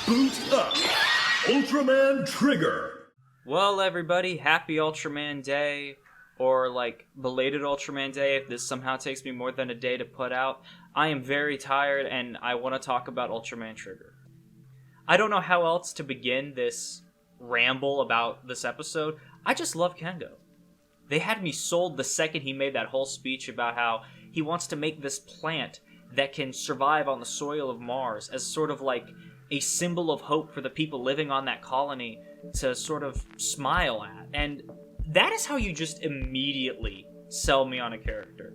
Boost up! Ultraman Trigger! Well, everybody, happy Ultraman Day, or belated Ultraman Day if this somehow takes me more than a day to put out. I am very tired and I want to talk about Ultraman Trigger. I don't know how else to begin this ramble about this episode. I just love Kengo. They had me sold the second he made that whole speech about how he wants to make this plant that can survive on the soil of Mars as sort of like a symbol of hope for the people living on that colony to sort of smile at. And that is how you just immediately sell me on a character.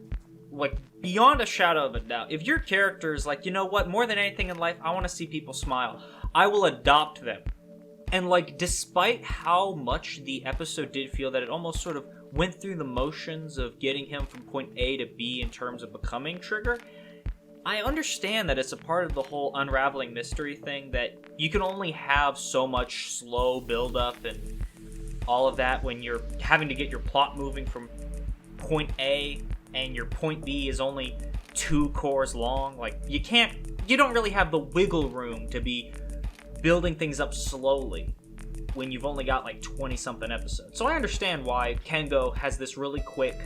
Beyond a shadow of a doubt. If your character is like, you know what, more than anything in life, I want to see people smile, I will adopt them. And despite how much the episode did feel that it almost sort of went through the motions of getting him from point A to B in terms of becoming Trigger, I understand that it's a part of the whole unraveling mystery thing that you can only have so much slow build-up and all of that when you're having to get your plot moving from point A and your point B is only 2 cores long. You don't really have the wiggle room to be building things up slowly when you've only got 20-something episodes. So I understand why Kengo has this really quick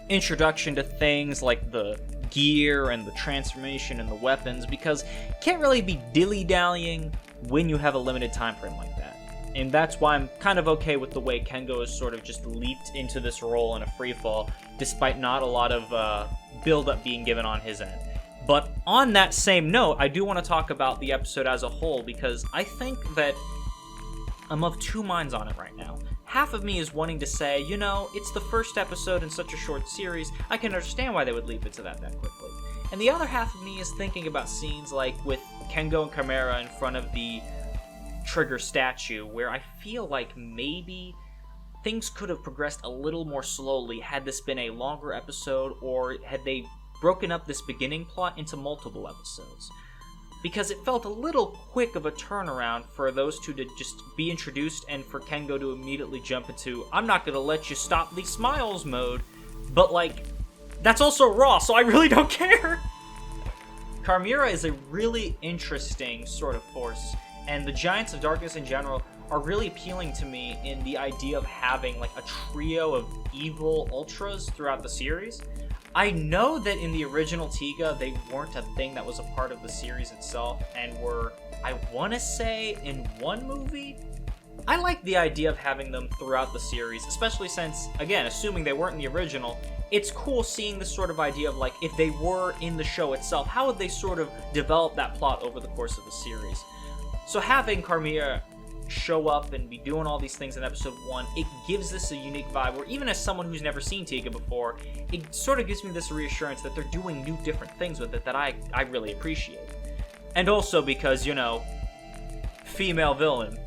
introduction to things like the gear and the transformation and the weapons, because you can't really be dilly-dallying when you have a limited time frame like that. And that's why I'm kind of okay with the way Kengo has sort of just leaped into this role in a freefall, despite not a lot of build-up being given on his end. But on that same note, I do want to talk about the episode as a whole, because I think that I'm of 2 minds on it right now. Half of me is wanting to say, it's the first episode in such a short series, I can understand why they would leap into that quickly. And the other half of me is thinking about scenes with Kengo and Chimera in front of the Trigger statue, where I feel like maybe things could have progressed a little more slowly had this been a longer episode, or had they broken up this beginning plot into multiple episodes. Because it felt a little quick of a turnaround for those two to just be introduced and for Kengo to immediately jump into, I'm not gonna let you stop these smiles mode, but that's also Raw, so I really don't care! Chimera is a really interesting sort of force, and the Giants of Darkness in general are really appealing to me in the idea of having a trio of evil Ultras throughout the series. I know that in the original Tiga, they weren't a thing that was a part of the series itself, and were, I want to say, in one movie? I like the idea of having them throughout the series, especially since, again, assuming they weren't in the original, it's cool seeing this sort of idea of, if they were in the show itself, how would they sort of develop that plot over the course of the series? So having Chimera show up and be doing all these things in episode 1, it gives this a unique vibe where even as someone who's never seen Tiga before, it sort of gives me this reassurance that they're doing new different things with it that I really appreciate. And also because, female villain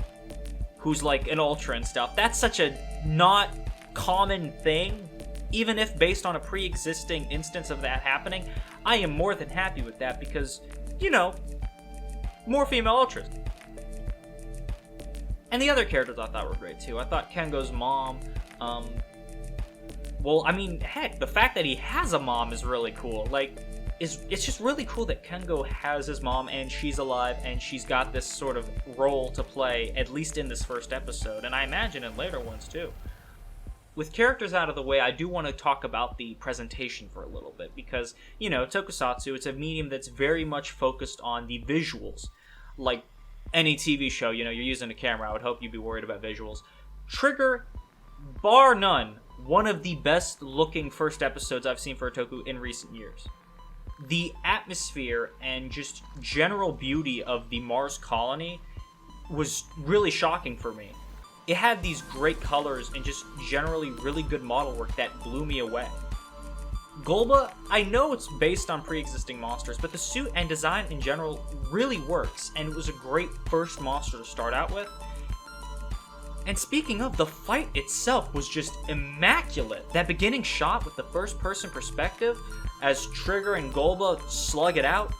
who's an Ultra and stuff, that's such a not common thing. Even if based on a pre-existing instance of that happening, I am more than happy with that because, more female Ultras. And the other characters I thought were great too. I thought Kengo's mom, heck, the fact that he has a mom is really cool. It's just really cool that Kengo has his mom and she's alive and she's got this sort of role to play, at least in this first episode, and I imagine in later ones too. With characters out of the way, I do want to talk about the presentation for a little bit, because, tokusatsu, it's a medium that's very much focused on the visuals. Any TV show, you're using a camera, I would hope you'd be worried about visuals. Trigger, bar none, one of the best looking first episodes I've seen for a toku in recent years. The atmosphere and just general beauty of the Mars colony was really shocking for me. It had these great colors and just generally really good model work that blew me away. Golba, I know it's based on pre-existing monsters, but the suit and design in general really works, and it was a great first monster to start out with. And speaking of, the fight itself was just immaculate. That beginning shot with the first-person perspective, as Trigger and Golba slug it out,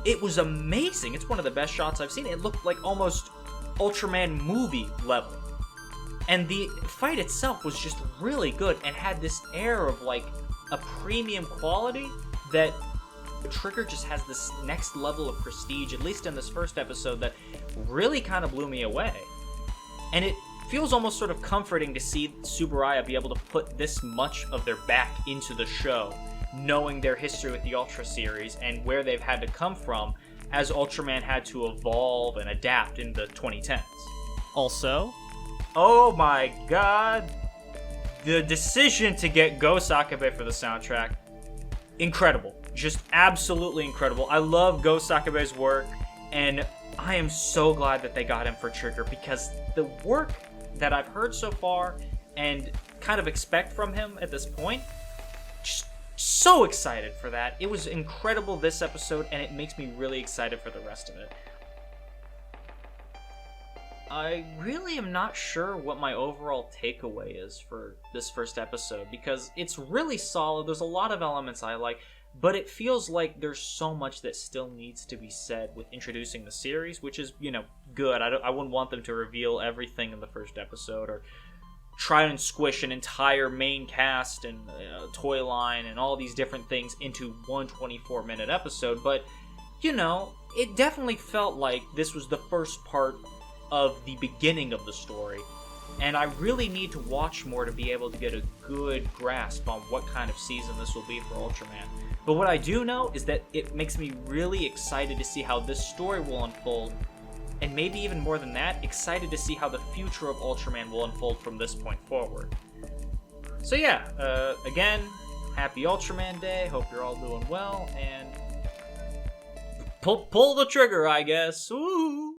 it was amazing. It's one of the best shots I've seen. It looked like almost Ultraman movie level. And the fight itself was just really good, and had this air of a premium quality that Trigger just has this next level of prestige, at least in this first episode, that really kind of blew me away. And it feels almost sort of comforting to see Tsuburaya be able to put this much of their back into the show, knowing their history with the Ultra series and where they've had to come from as Ultraman had to evolve and adapt in the 2010s. Also, oh my god, the decision to get Go Sakabe for the soundtrack, incredible. Just absolutely incredible. I love Go Sakabe's work, and I am so glad that they got him for Trigger, because the work that I've heard so far and kind of expect from him at this point, just so excited for that. It was incredible this episode, and it makes me really excited for the rest of it. I really am not sure what my overall takeaway is for this first episode, because it's really solid. There's a lot of elements I like, but it feels like there's so much that still needs to be said with introducing the series, which is, good. I wouldn't want them to reveal everything in the first episode, or try and squish an entire main cast and toy line and all these different things into one 24-minute episode, but, it definitely felt like this was the first part of the beginning of the story, and I really need to watch more to be able to get a good grasp on what kind of season this will be for Ultraman. But what I do know is that it makes me really excited to see how this story will unfold, and maybe even more than that, excited to see how the future of Ultraman will unfold from this point forward. So yeah, again, happy Ultraman Day, hope you're all doing well, and pull the trigger, I guess. Woo!